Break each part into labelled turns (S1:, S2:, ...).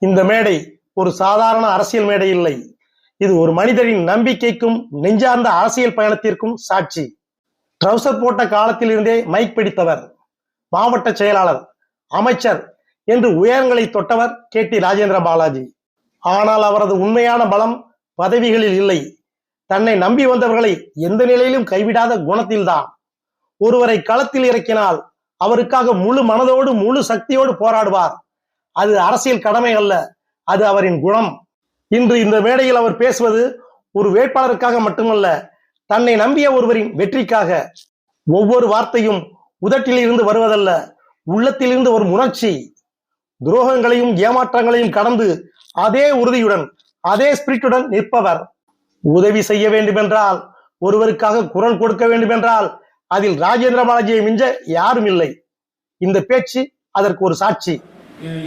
S1: இந்த மேடை ஒரு சாதாரண அரசியல் மேடை இல்லை. இது ஒரு மனிதரின் நம்பிக்கைக்கும் நெஞ்சார்ந்த அரசியல் பயணத்திற்கும் சாட்சி. ட்ரவுசர் போட்ட காலத்தில் இருந்தே மைக் பிடித்தவர், மாவட்ட செயலாளர், அமைச்சர் என்று உயரங்களை தொட்டவர் KT ராஜேந்திர பாலாஜி. ஆனால் அவரது உண்மையான பலம் பதவிகளில் இல்லை, தன்னை நம்பி வந்தவர்களை எந்த நிலையிலும் கைவிடாத குணத்தில்தான். ஒருவரை களத்தில் இறக்கினால் அவருக்காக முழு மனதோடு முழு சக்தியோடு போராடுவார். அது அரசியல் கடமை அல்ல, அது அவரின் குணம். இன்று இந்த மேடையில் அவர் பேசுவது ஒரு வேட்பாளருக்காக மட்டுமல்ல, தன்னை நம்பிய ஒருவரின் வெற்றிக்காக. ஒவ்வொரு வார்த்தையும் உதட்டில் இருந்து வருவதல்ல, உள்ளத்திலிருந்து வரும் உணர்ச்சி. துரோகங்களையும் ஏமாற்றங்களையும் கடந்து அதே உறுதியுடன் அதே ஸ்பிரிட்டுடன் நிற்பவர். உதவி செய்ய வேண்டுமென்றால், ஒருவருக்காக குரல் கொடுக்க வேண்டுமென்றால் அதில் ராஜேந்திர பாலாஜியை மிஞ்ச யாரும் இல்லை. இந்த பேச்சு அதற்கு ஒரு சாட்சி.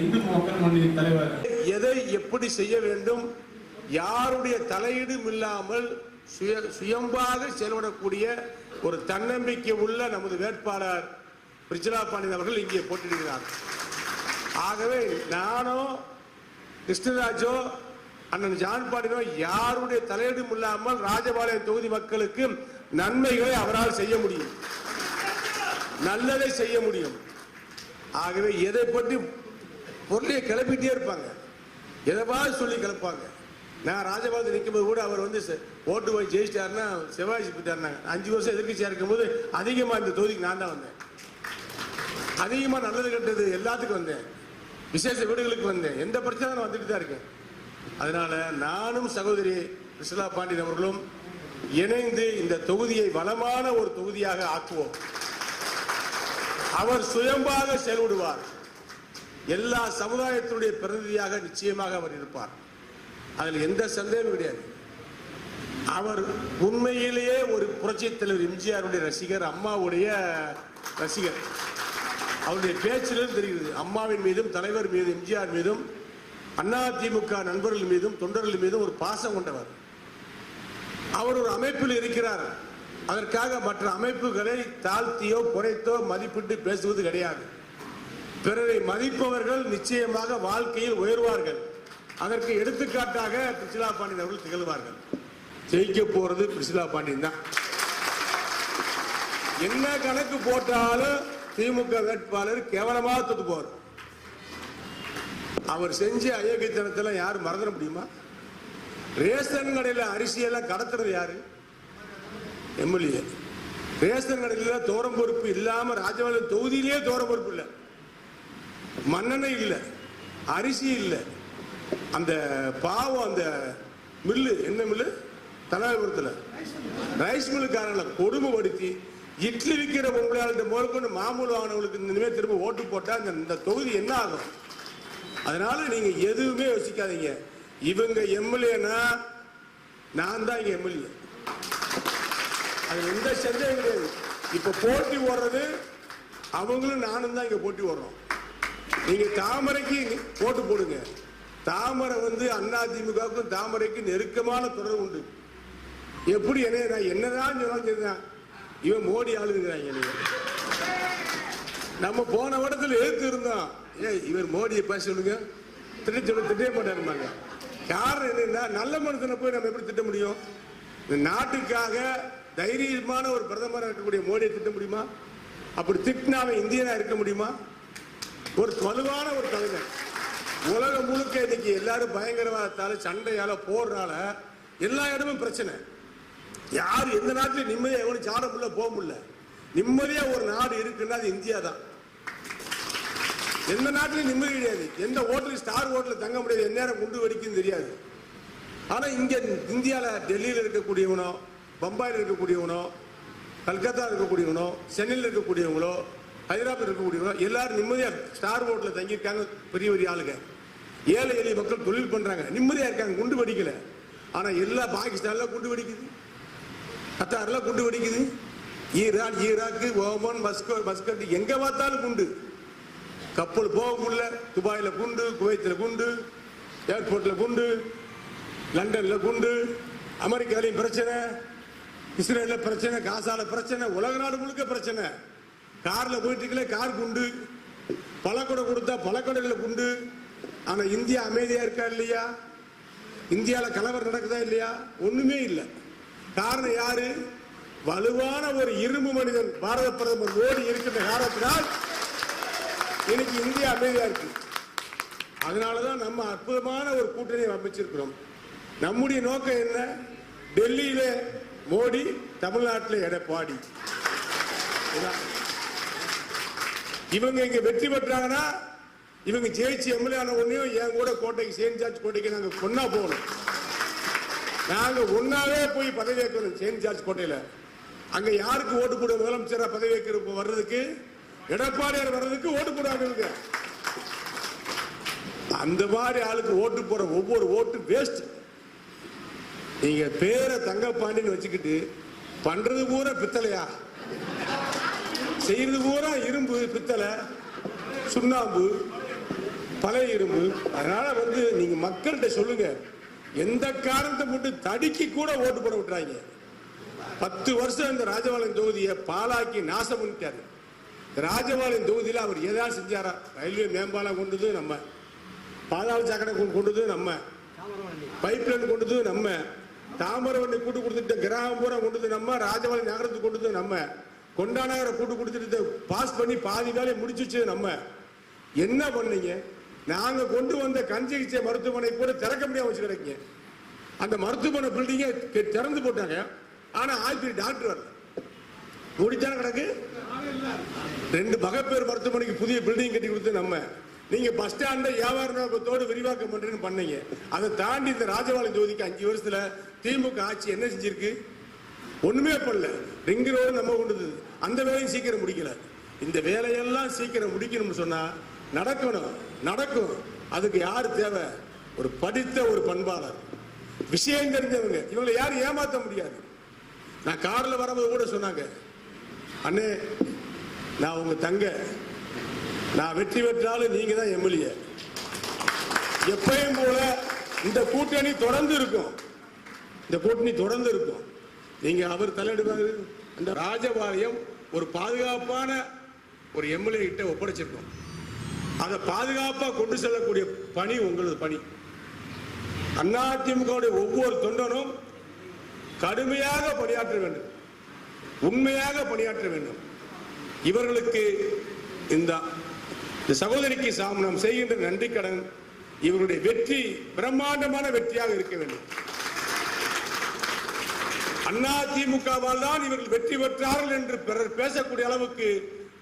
S2: இந்து மக்கள் முன்னணி தலைவர் எதை எப்படி செய்ய வேண்டும், யாருடைய தலையீடும் இல்லாமல் சுயம்பாக செயல்படக்கூடிய ஒரு தன்னம்பிக்கை உள்ள நமது வேட்பாளர் பிரிஜிலா பாண்டியன் அவர்கள் இங்கே போட்டியிடுகிறார். ஆகவே நானோ கிருஷ்ணராஜோ அண்ணன் ஜான் பாண்டியனோ யாருடைய தலையீடும் இல்லாமல் ராஜபாளையம் தொகுதி மக்களுக்கு நன்மைகளை அவரால் செய்ய முடியும், நல்லதை செய்ய முடியும். ஆகவே எதை பற்றி பொருளையை கிளப்பிட்டே இருப்பாங்க, எதைவாது சொல்லி கிளப்பாங்க. நான் ராஜபாளையத்தில் நிற்கும் போது கூட அவர் ஓட்டு போய் ஜெயிச்சிட்டாருன்னா செவ்வாய் போயிட்டாருனாங்க. 5 வருஷம் எதிர்கட்சியா இருக்கும் போது அதிகமா இந்த தொகுதிக்கு நான் தான் வந்தேன், அதிகமா நல்லது கெட்டது எல்லாத்துக்கும் வந்தேன், விசேஷ வீடுகளுக்கு வந்தேன், எந்த பிரச்சனை நான் வந்துட்டு தான் இருக்கேன். அதனால நானும் சகோதரி பிரிஜிலா பாண்டியன் அவர்களும் இணைந்து இந்த தொகுதியை வளமான ஒரு தொகுதியாக ஆக்குவோம். அவர் சுயம்பாக செயல்படுவார், எல்லா சமுதாயத்தினுடைய பிரதிநிதியாக நிச்சயமாக அவர் இருப்பார், அதில் எந்த சந்தேகமும் கிடையாது. அவர் உண்மையிலேயே ஒரு புரட்சி தலைவர் எம்ஜிஆருடைய ரசிகர், அம்மாவுடைய ரசிகர். அவருடைய பேச்சிலும் தெரிகிறது, அம்மாவின் மீதும் தலைவர் மீதும் எம்ஜிஆர் மீதும் அதிமுக நண்பர்கள் மீதும் தொண்டர்கள் மீதும் ஒரு பாசம் கொண்டவர். அவர் ஒரு அமைப்பில் இருக்கிறார், அதற்காக மற்ற அமைப்புகளை தாழ்த்தியோ குறைத்தோ மதிப்பிட்டு பேசுவது கிடையாது. பிறரை மதிப்பவர்கள் நிச்சயமாக வாழ்க்கையில் உயர்வார்கள். அதற்கு எடுத்துக்காட்டாக பிரிஜிலா பாண்டியன் அவர்கள் திகழ்வார்கள். ஜெயிக்க போறது பிரிஜிலா பாண்டியன் தான். என்ன கணக்கு போட்டாலும் திமுக வேட்பாளர் கேவலமாக தோத்து போவார். அவர் செஞ்ச அயோக்கியத்தனத்தில் யாரும் மறந்துட முடியுமா? ரேஷன் கடையில் அரிசியெல்லாம் கடத்துறது யாரு? எம்எல்ஏ. ரேஷன் கடையில் தோரம் பொறுப்பு இல்லாம ராஜபாளையம் தொகுதியிலேயே தோரம் பொறுப்பு இல்லை, மண்ணெண்ணெய் இல்லை, அரிசி இல்லை. அந்த பாவம் அந்த மில்லு, என்ன மில்லு, தலைவரத்தில் ரைஸ் மில்லுக்காரங்களை கொடுமைப்படுத்தி இட்லி விற்கிற பொம்பளையாளர்கிட்ட முதற்கொண்டு மாமூல் ஆனவங்களுக்கு இனிமேல் திரும்ப ஓட்டு போட்டா இந்த தொகுதி என்ன ஆகும்? அதனால நீங்க எதுவுமே யோசிக்காதீங்க. இவங்க எம்எல்ஏனா நான் தான் இங்க எம்எல்ஏ, அது எந்த சந்தேகம் கிடையாது. இப்ப போட்டி ஓடுறது அவங்களும் நானும் தான் இங்க போட்டி ஓடுறோம். நீங்க தாமரைக்கு போட்டு போடுங்க. தாமரை அதிமுகவுக்கும் தாமரைக்கு நெருக்கமான தொடர்பு உண்டு. எப்படி என்னதான் சொன்னாலும் இவன் மோடி ஆளுங்கிறாங்க. நம்ம போன இடத்துல எழுத்து இருந்தோம், இவர் மோடியை பேச சொல்லுங்க, திட்ட மாட்டாருமாங்க. காரணம் என்னன்னா, நல்ல மனுஷனை போய் நம்ம எப்படி திட்ட முடியும்? இந்த நாட்டுக்காக தைரியமான ஒரு பிரதமராக இருக்கக்கூடிய மோடியை திட்ட முடியுமா? அப்படி திட்டினா அவன் இந்தியனா இருக்க முடியுமா? ஒரு வலுவான ஒரு தலைவர். உலகம் முழுக்க இன்னைக்கு எல்லாரும் பயங்கரவாதத்தால சண்டையால போறனால எல்லா இடமும் பிரச்சனை. யாரு எந்த நாட்டிலும் நிம்மதியா எவனும் சாட முடியல, போக முடியல. நிம்மதியா ஒரு நாடு இருக்குன்னா அது இந்தியா தான். எந்த நாட்டிலும் நிம்மதி கிடையாது. எந்த ஹோட்டல் ஸ்டார் ஹோட்டல் தங்க முடியாது, எந்நேரம் குண்டு வெடிக்கும் தெரியாது. ஆனா இங்க இந்தியால டெல்லியில் இருக்கக்கூடியவனோ, பம்பாயில் இருக்கக்கூடியவனோ, கல்கத்தா இருக்கக்கூடியவனோ, சென்னையில் இருக்கக்கூடியவங்களோ, ஹைதராபாத் இருக்கக்கூடியவங்களோ எல்லாரும் நிம்மதியா ஸ்டார் ஹோட்டல் தங்கியிருக்காங்க. பெரிய பெரிய ஆளுங்க, ஏழை எளிய மக்கள் தொழில் பண்றாங்க, நிம்மதியா இருக்காங்க, குண்டு வெடிக்கல. ஆனா எல்லா பாகிஸ்தான்ல குண்டு வெடிக்குது, கத்தார்ல குண்டு வெடிக்குது, ஈராக்கு, ஓமன், மஸ்கட் எங்க பார்த்தாலும் குண்டு. கப்பல் போக முடியல, துபாயில குண்டு, குவைத்தில் குண்டு, ஏர்போர்ட்ல குண்டு, லண்டன்ல குண்டு, அமெரிக்காலையும் பிரச்சனை, இஸ்ரேல்ல பிரச்சனை, காசால பிரச்சனை, உலக நாடு முழுக்க பிரச்சனை. கார்ல போயிட்டு இருக்கல, கார் குண்டு, பழக்கடை கொடுத்தா பழக்கடையில் குண்டு, ஆனா இந்தியா அமைதியா இருக்கா இல்லையா? இந்தியாவில் கலவரம் நடக்குதா இல்லையா? ஒண்ணுமே இல்லை. காரணம் யாரு? வலுவான ஒரு இரும்பு மனிதன் பாரத பிரதமர் மோடி இருக்கின்ற காரணத்தினால் இன்னைக்கு இந்தியா அமைதியா இருக்கு. அதனாலதான் நம்ம அற்புதமான ஒரு கூட்டணியை அமைச்சிருக்கிறோம். நம்முடைய நோக்கம் என்ன? டெல்லியில மோடி, தமிழ்நாட்டில் எடப்பாடி. இவங்க இங்க வெற்றி பெற்றாங்கன்னா இவங்க ஜெயிச்சு எம்எல்ஏ ஆன உடனே என் கூட கோட்டைக்கு செயின்ட் ஜார்ஜ் கோட்டைக்கு நாங்க கொன்னா போகணும். நாங்க ஒன்னாவே போய் பதவி ஏற்கணும் செயின்ட் ஜார்ஜ் கோட்டையில. அங்க யாருக்கு ஓட்டு போட முதலமைச்சரா பதவி ஏற்க வர்றதுக்கு, எடப்பாடியார் வர்றதுக்கு ஓட்டு போடாங்க. அந்த மாதிரி ஆளுக்கு ஓட்டு போற ஒவ்வொரு ஓட்டு வேஸ்ட். நீங்க பேரை தங்கப்பாண்டின்னு வச்சுக்கிட்டு பண்றது பூரா பித்தளையா, செய்யறது பூரா இரும்பு, பித்தளை, சுண்ணாம்பு, பழைய இரும்பு. அதனால நீங்க மக்கள்கிட்ட சொல்லுங்க, எந்த காரணத்தை மட்டும் தடிக்கு கூட ஓட்டு போட விட்டுறாங்க. 10 வருஷம் இந்த ராஜபாளையம் தொகுதியை பாலாக்கி நாசம் பண்ணிட்டாரு. ராஜபாளையம் தொகுதியில் அவர் ஏதாவது செஞ்சாரா? ரயில்வே மேம்பாலம் கொண்டது நம்ம, பாதாள சாக்கடை கொண்டது நம்ம, பைப் லைன் கொண்டது நம்ம, தாமிரவண்ணி கூட்டு கொடுத்துட்டு கிராமம் பூரா கொண்டது நம்ம, ராஜபாளையம் நகரத்துக்கு கொண்டது நம்ம, கொண்டா நகரை கூட்டு கொடுத்துட்டு பாஸ் பண்ணி பாதி வேலையை முடிச்சு நம்ம. என்ன பண்ணீங்க? நாங்க கொண்டு வந்த கண் சிகிச்சை மருத்துவமனை கூட திறக்க முடியாம வச்சு கிடைக்கீங்க. அந்த மருத்துவமனை பில்டிங்கை திறந்து போட்டாங்க. ஆனா ஆஸ்பத்திரி டாக்டர் வரல, முடித்தான கிடக்கு. 2 மகப்பேறு மருத்துவமனைக்கு புதிய பில்டிங் கட்டி கொடுத்து நம்ம. நீங்க பஸ் ஸ்டாண்ட வியாபார நோக்கத்தோடு விரிவாக்கம் பண்றேன்னு பண்ணீங்க. அதை தாண்டி இந்த ராஜபாளையம் தொகுதிக்கு 5 வருஷத்துல திமுக ஆட்சி என்ன செஞ்சிருக்கு? ஒண்ணுமே பண்ணல. ரிங் ரோடு நம்ம கொண்டது, அந்த வேலையும் சீக்கிரம் முடிக்கல. இந்த வேலையெல்லாம் சீக்கிரம் முடிக்கணும்னு சொன்னா நடக்கும். அதுக்கு யாரு தேவை? ஒரு படித்த ஒரு பண்பாளர், விஷயம் தெரிஞ்சவங்க. இவங்களை யாரும் ஏமாற்ற முடியாது. நான் கார்ல வரும்போது கூட சொன்னாங்க, அண்ணே நான் உங்க தங்க, நான் வெற்றி பெற்றாலும் நீங்க தான் எம்எல்ஏ. எப்பயும் போல இந்த கூட்டணி தொடர்ந்து இருக்கும். நீங்க அவர் தலையிடுவாரு. இந்த ராஜபாளையம் ஒரு பாதுகாப்பான ஒரு எம்எல்ஏ கிட்ட ஒப்படைச்சிருக்கோம். அதை பாதுகாப்பா கொண்டு செல்லக்கூடிய பணி உங்களது பணி. அதிமுக ஒவ்வொரு தொண்டனும் கடுமையாக பணியாற்ற வேண்டும், உண்மையாக பணியாற்ற வேண்டும். இவர்களுக்கு இந்த சகோதரிக்கு நாம் செய்கின்ற நன்றி கடன் இவருடைய வெற்றி பிரம்மாண்டமான வெற்றியாக இருக்க வேண்டும். அதிமுகவால் தான் இவர்கள் வெற்றி பெற்றார்கள் என்று பிறர் பேசக்கூடிய அளவுக்கு,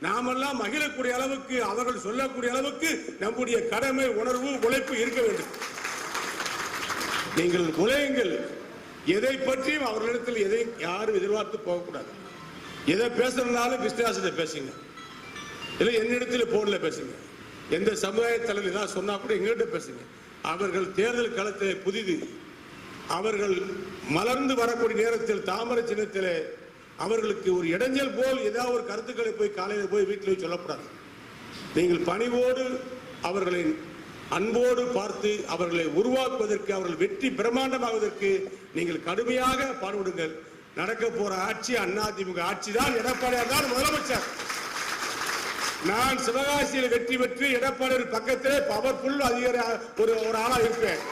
S2: நாமெல்லாம் மகிழக்கூடிய அளவுக்கு, அவர்கள் சொல்லக்கூடிய அளவுக்கு நம்முடைய கடமை, உணர்வு, உழைப்பு இருக்க வேண்டும். நீங்கள் உழையுங்கள். எதை பற்றியும் அவர்களிடத்தில் எதை யாரும் எதிர்பார்த்து போகக்கூடாது. எதை பேசுறதுனாலும் கிருஷ்ணதாசிட்ட பேசுங்க, இல்லை என்னிடத்தில் போன்ல பேசுங்க. எந்த சமுதாய தலைவர் ஏதாவது சொன்னா கூட எங்கள்கிட்ட பேசுங்க. அவர்கள் தேர்தல் களத்தில் புதிது. அவர்கள் மலர்ந்து வரக்கூடிய நேரத்தில் தாமரை சின்னத்தில் அவர்களுக்கு ஒரு இடைஞ்சல் போல் ஏதாவது ஒரு கருத்துக்களை போய் காலையில் போய் வீட்டில் சொல்லக்கூடாது. நீங்கள் பணிவோடு அவர்களை அன்போடு பார்த்து அவர்களை உருவாக்குவதற்கு, அவர்கள் வெற்றி பிரம்மாண்டமாவதற்கு நீங்கள் கடுமையாக பாடுபடுங்கள். நடக்க போற ஆட்சி அதிமுக ஆட்சி தான். எடப்பாடியார் தான் முதலமைச்சர். நான் சிவகாசியில் வெற்றி பெற்று எடப்பாடியார் பக்கத்திலே பவர்ஃபுல் அதிகாரி ஒரு ஆளா இருப்பேன்.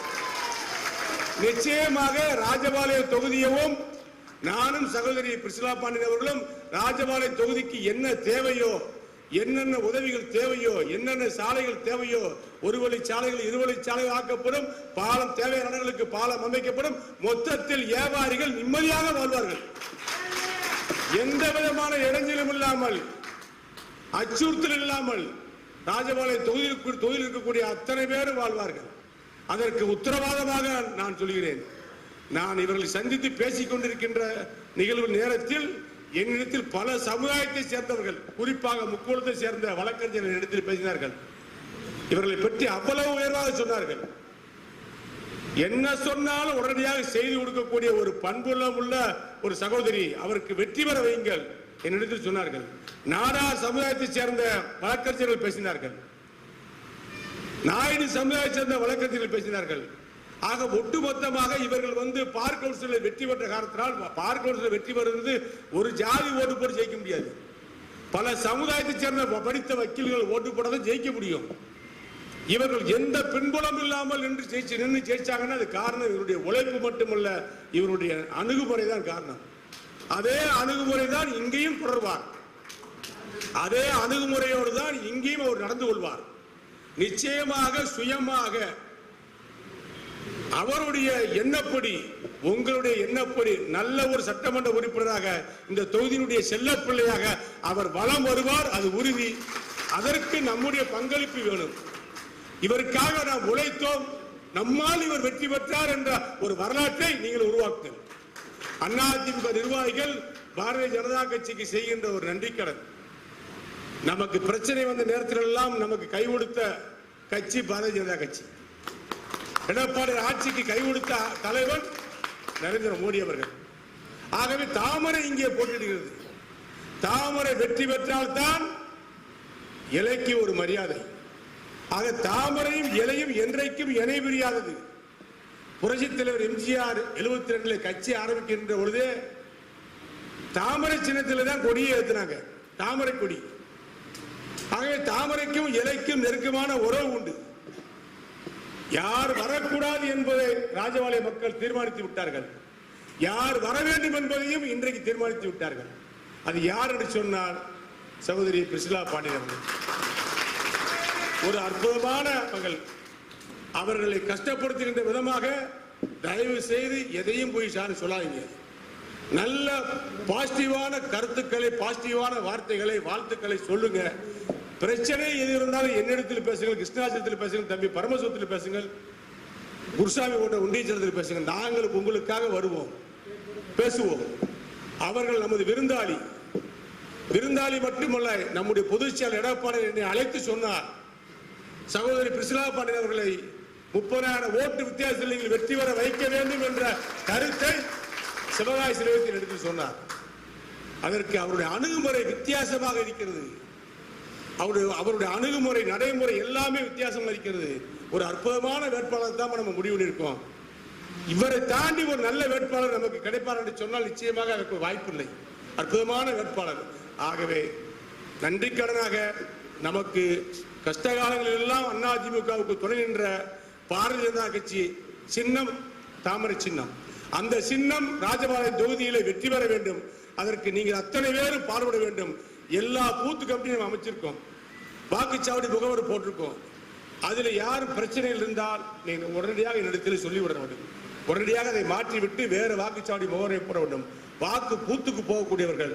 S2: நிச்சயமாக ராஜபாளையம் தொகுதியவும் நானும் சகோதரி பிரிசிலா பாண்டியன் அவர்களும் ராஜபாளையம் தொகுதிக்கு என்ன தேவையோ, என்னென்ன உதவிகள் தேவையோ, என்னென்ன சாலைகள் தேவையோ, ஒரு வழி சாலைகள் 2 வழி சாலைகள் ஆக்கப்படும், பாலம் தேவையான இடங்களுக்கு பாலம் அமைக்கப்படும். மொத்தத்தில் வியாபாரிகள் நிம்மதியாக வாழ்வார்கள். எந்த விதமான இடைஞ்சலும் இல்லாமல், அச்சுறுத்தல் இல்லாமல் ராஜபாளையம் தொகுதியில் இருக்கக்கூடிய அத்தனை பேரும் வாழ்வார்கள். அதற்கு உத்தரவாதமாக நான் சொல்கிறேன். நான் இவர்களை சந்தித்து பேசிக் கொண்டிருக்கின்ற நிகழ்வு நேரத்தில் என்னிடத்தில் பல சமுதாயத்தை சேர்ந்தவர்கள், குறிப்பாக முக்கோணத்தை சேர்ந்த வழக்கறிஞர்கள் இடத்தில் பேசினார்கள். இவர்களை பற்றி அவ்வளவு உயர்வாக சொன்னார்கள். என்ன சொன்னாலும் உடனடியாக செய்து கொடுக்கக்கூடிய ஒரு பண்புள்ளம் உள்ள ஒரு சகோதரி, அவருக்கு வெற்றி பெற வையுங்கள் என்னிடத்தில் சொன்னார்கள். நாடார் சமுதாயத்தை சேர்ந்த வழக்கறிஞர்கள் பேசினார்கள், நாயுடு சமுதாயத்தை சேர்ந்த வழக்கறிஞர்கள் பேசினார்கள். ஆக ஒட்டுமொத்தமாக இவர்கள் பார் கவுன்சிலில் வெற்றி பெற்ற காரணத்தினால், பார் கவுன்சிலில் வெற்றி பெறுவது ஒரு ஜாதி ஓட்டு போட்டு ஜெயிக்க முடியாது. பல சமுதாயத்தை சேர்ந்த படித்த வக்கீல்கள் ஓட்டு போட ஜெயிக்க முடியும். இவர்கள் எந்த பின்புலம் இல்லாமல் நின்று ஜெயிச்சாங்கன்னா அது காரணம் இவருடைய உழைப்பு மட்டுமல்ல, இவருடைய அணுகுமுறை தான் காரணம். அதே அணுகுமுறை தான் இங்கேயும் தொடர்வார். அதே அணுகுமுறையோடு தான் இங்கேயும் அவர் நடந்து கொள்வார். நிச்சயமாக சுயமாக அவருடைய எண்ணப்படி, உங்களுடைய எண்ணப்படி நல்ல ஒரு சட்டமன்ற உறுப்பினராக இந்த தொகுதியினுடைய செல்லப்பிள்ளையாக அவர் வலம் வருவார். அது உறுதி. அதற்கு நம்முடைய பங்களிப்பு வேணும். இவருக்காக நாம் உழைத்தோம், நம்மால் இவர் வெற்றி பெற்றார் என்ற ஒரு வரலாற்றை நீங்கள் உருவாக்குங்கள். அதிமுக நிர்வாகிகள் பாரதிய ஜனதா கட்சிக்கு செய்கின்ற ஒரு நன்றிக்கடன். நமக்கு பிரச்சனை வந்த நேரத்தில் எல்லாம் நமக்கு கை கொடுத்த கட்சி பாரதிய ஜனதா கட்சி. எடப்பாடி ஆட்சிக்கு கை கொடுத்த தலைவர் நரேந்திர மோடி அவர்கள். ஆகவே தாமரை இங்கே போட்டியிடுகிறது. தாமரை வெற்றி பெற்றால்தான் இலைக்கு ஒரு மரியாதை. ஆக தாமரையும் இலையும் என்றைக்கும் இணை பிரியாதது. புரட்சித் தலைவர் எம்ஜிஆர் 72 கட்சி ஆரம்பிக்கின்ற பொழுதே தாமரை சின்னத்தில் தான் கொடியை ஏற்றினாங்க, தாமரை கொடி. ஆகவே தாமரைக்கும் இலைக்கும் நெருக்கமான உறவு உண்டு. யார் வரக்கூடாது என்பதை ராஜபாளைய மக்கள் தீர்மானித்து விட்டார்கள். யார் வர வேண்டும் என்பதையும் இன்றைக்கு தீர்மானித்து விட்டார்கள். அது யார் என்று சொன்னால் சகோதரி பிரிசிலா பாண்டியன் அவர்கள். ஒரு அற்புதமான மகள். அவர்களை கஷ்டப்படுத்துகின்ற விதமாக தயவு செய்து எதையும் போய் சொல்லாதீங்க. நல்ல பாசிட்டிவான கருத்துக்களை, பாசிட்டிவான வார்த்தைகளை, வாழ்த்துக்களை சொல்லுங்க. பிரச்சனை எது இருந்தாலும் என்னிடத்தில் பேசுங்கள், கிருஷ்ணாச்சலத்தில் பேசுங்கள், தம்பி பரமசிவத்தில் பேசுங்கள், குருசாமி போன்ற ஒன்றியத்தில் பேசுங்கள். நாங்கள் உங்களுக்காக வருவோம், பேசுவோம். அவர்கள் நமது விருந்தாளி. விருந்தாளி மட்டுமல்ல, நம்முடைய பொதுச் செயலர் எடப்பாடி என்னை அழைத்து சொன்னார், சகோதரி பிரிசிலா பாண்டியன் அவர்களை 30,000 ஓட்டு வித்தியாசத்தில் நீங்கள் வெற்றி பெற வைக்க வேண்டும் என்ற கருத்தை சிவகாசி சிலையத்தில் எடுத்து சொன்னார். அதற்கு அவருடைய அணுகுமுறை வித்தியாசமாக இருக்கிறது. அவருடைய அணுகுமுறை, நடைமுறை எல்லாமே வித்தியாசமாக இருக்கிறது. ஒரு அற்புதமான வேட்பாளர் தான் நம்ம முடிவு பண்ணியிருக்கோம். இவரை தாண்டி ஒரு நல்ல வேட்பாளர் நமக்கு கிடைப்பார் என்று சொன்னால் நிச்சயமாக அதற்கு வாய்ப்பில்லை. அற்புதமான வேட்பாளர். ஆகவே நன்றிக்கடனாக நமக்கு கஷ்ட காலங்களில் எல்லாம் அதிமுகவுக்கு துணை நின்ற பாரதிய ஜனதா கட்சி சின்னம் தாமரை சின்னம். அந்த சின்னம் ராஜபாளையம் தொகுதியிலே வெற்றி பெற வேண்டும். அதற்கு நீங்கள் அத்தனை பேரும் பாடுபட வேண்டும். எல்லா பூத்து கமிட்டியும் அமைச்சிருக்கோம், வாக்குச்சாவடி முகவர் போட்டிருக்கோம். அதில் யாரும் பிரச்சனைகள் இருந்தால் நீங்கள் உடனடியாக என்னிடத்தில் சொல்லிவிட வேண்டும். உடனடியாக அதை மாற்றிவிட்டு வேறு வாக்குச்சாவடி முகவரை போட வேண்டும். வாக்கு பூத்துக்கு போகக்கூடியவர்கள்,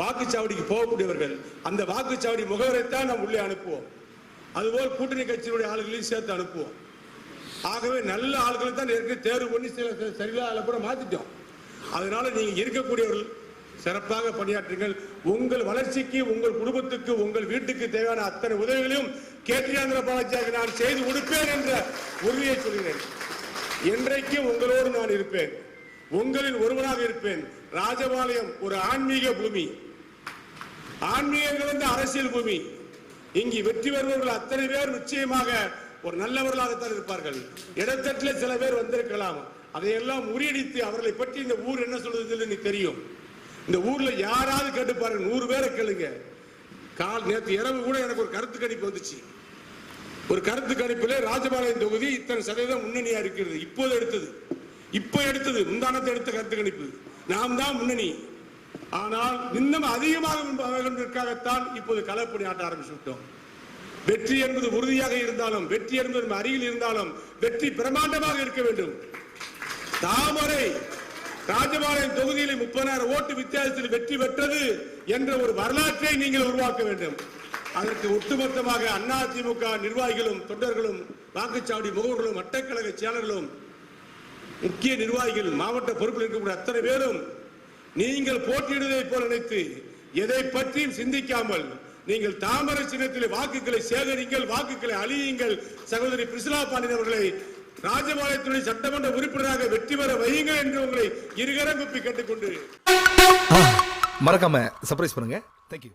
S2: வாக்குச்சாவடிக்கு போகக்கூடியவர்கள் அந்த வாக்குச்சாவடி முகவரைத்தான் நாம் உள்ளே அனுப்புவோம். அதுபோல் கூட்டணி கட்சியினுடைய ஆளுகளையும் சேர்த்து அனுப்புவோம். ஆகவே நல்ல ஆளுகளை தான் ஏற்கனவே தேர்வு பண்ணி சில சரியில்லாத கூட மாத்திட்டோம். அதனால நீங்க இருக்கக்கூடியவர்கள் சிறப்பாக பணியாற்றுங்கள். உங்கள் வளர்ச்சிக்கு, உங்கள் குடும்பத்துக்கு, உங்கள் வீட்டுக்கு தேவையான அத்தனை உதவிகளையும் கேட்டியாந்திர பாலாஜியாக நான் செய்து கொடுப்பேன் என்ற உறுதியை சொல்கிறேன். என்றைக்கும் உங்களோடு நான் இருப்பேன், உங்களில் ஒருவனாக இருப்பேன். ராஜபாளையம் ஒரு ஆன்மீக பூமி, ஆன்மீகம் கலந்த அரசியல் பூமி. இங்கு வெற்றி பெறுபவர்கள் அத்தனை பேர் நிச்சயமாக ஒரு நல்லவர்களாகத்தான் இருப்பார்கள். இடத்தட்டில் சில பேர் வந்திருக்கலாம், அதையெல்லாம் முறியடித்து அவர்களை பற்றி இந்த ஊர் என்ன சொல்றது தெரியும். இந்த ஊர்ல யாராவது கேட்டு பாருங்க, 100 பேரை கேளுங்க. நேற்று இரவு கூட எனக்கு ஒரு கருத்து கணிப்பு வந்துச்சு. ஒரு கருத்து கணிப்பில் ராஜபாளையம் தொகுதி இத்தனை சதவீதம் முன்னணியா இருக்கிறது. இப்ப எடுத்தது முந்தானத்தை எடுத்த கருத்து கணிப்பு. நாம் தான் முன்னணி. ஆனால் இன்னும் அதிகமாக இப்போது களப்பணி ஆட்ட ஆரம்பிச்சு விட்டோம். வெற்றி என்பது உறுதியாக இருந்தாலும், வெற்றி என்பது அருகில் இருந்தாலும், வெற்றி பிரமாண்டமாக இருக்க வேண்டும். தாமரை ராஜபாளையம் தொகுதியில் 30,000 ஓட்டு வித்தியாசத்தில் வெற்றி பெற்றது என்ற ஒரு வரலாற்றை நீங்கள் உருவாக்க வேண்டும். அதற்கு ஒட்டுமொத்தமாக அதிமுக நிர்வாகிகளும், தொண்டர்களும், வாக்குச்சாவடி முகவர்களும், வட்டக்கழக செயலர்களும், முக்கிய நிர்வாகிகள், மாவட்ட பொறுப்பில் இருக்கக்கூடிய அத்தனை பேரும் நீங்கள் போட்டியிடுவதை போல நினைத்து எதை பற்றியும் சிந்திக்காமல் நீங்கள் தாமரை சின்னத்தில் வாக்குகளை சேகரிங்கள், வாக்குகளை அழியுங்கள். சகோதரி பிரிசிலா பாண்டியன் அவர்களை ராஜபாளையத்துடைய சட்டமன்ற உறுப்பினராக வெற்றி பெற வையுங்கள் என்று உங்களை இருகரம் கூப்பி கேட்டுக்கொண்டு
S3: மறக்காம சர்ப்ரைஸ் பண்ணுங்க. தேங்க்யூ.